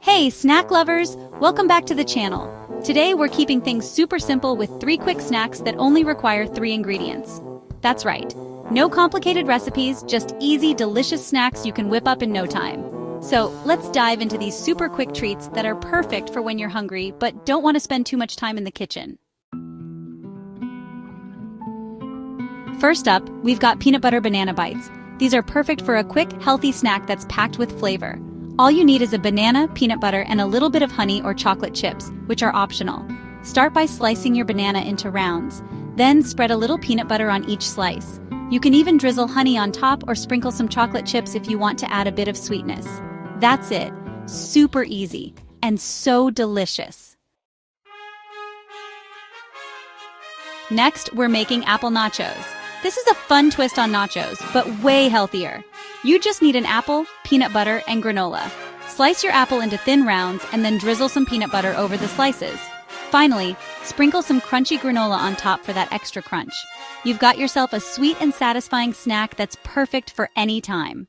Hey, snack lovers! Welcome back to the channel. Today we're keeping things super simple with 3 quick snacks that only require 3 ingredients. That's right. No complicated recipes, just easy, delicious snacks you can whip up in no time. So let's dive into these super quick treats that are perfect for when you're hungry but don't want to spend too much time in the kitchen. First up, we've got peanut butter banana bites. These are perfect for a quick, healthy snack that's packed with flavor. All you need is a banana, peanut butter, and a little bit of honey or chocolate chips, which are optional. Start by slicing your banana into rounds. Then spread a little peanut butter on each slice. You can even drizzle honey on top or sprinkle some chocolate chips if you want to add a bit of sweetness. That's it. Super easy and so delicious. Next, we're making apple nachos. This is a fun twist on nachos, but way healthier. You just need an apple, peanut butter, and granola. Slice your apple into thin rounds and then drizzle some peanut butter over the slices. Finally, sprinkle some crunchy granola on top for that extra crunch. You've got yourself a sweet and satisfying snack that's perfect for any time.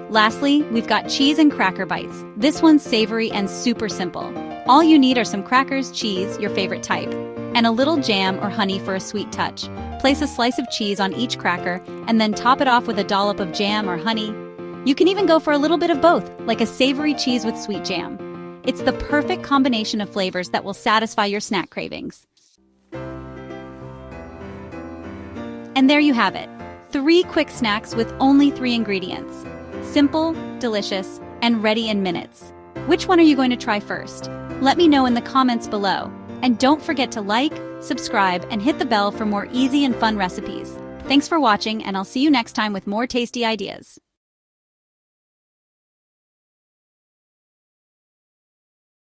Lastly, we've got cheese and cracker bites. This one's savory and super simple. All you need are some crackers, cheese, your favorite type, and a little jam or honey for a sweet touch. Place a slice of cheese on each cracker and then top it off with a dollop of jam or honey. You can even go for a little bit of both, like a savory cheese with sweet jam. It's the perfect combination of flavors that will satisfy your snack cravings. And there you have it. 3 quick snacks with only 3 ingredients. Simple, delicious, and ready in minutes. Which one are you going to try first? Let me know in the comments below. And don't forget to like, subscribe, and hit the bell for more easy and fun recipes. Thanks for watching, and I'll see you next time with more tasty ideas.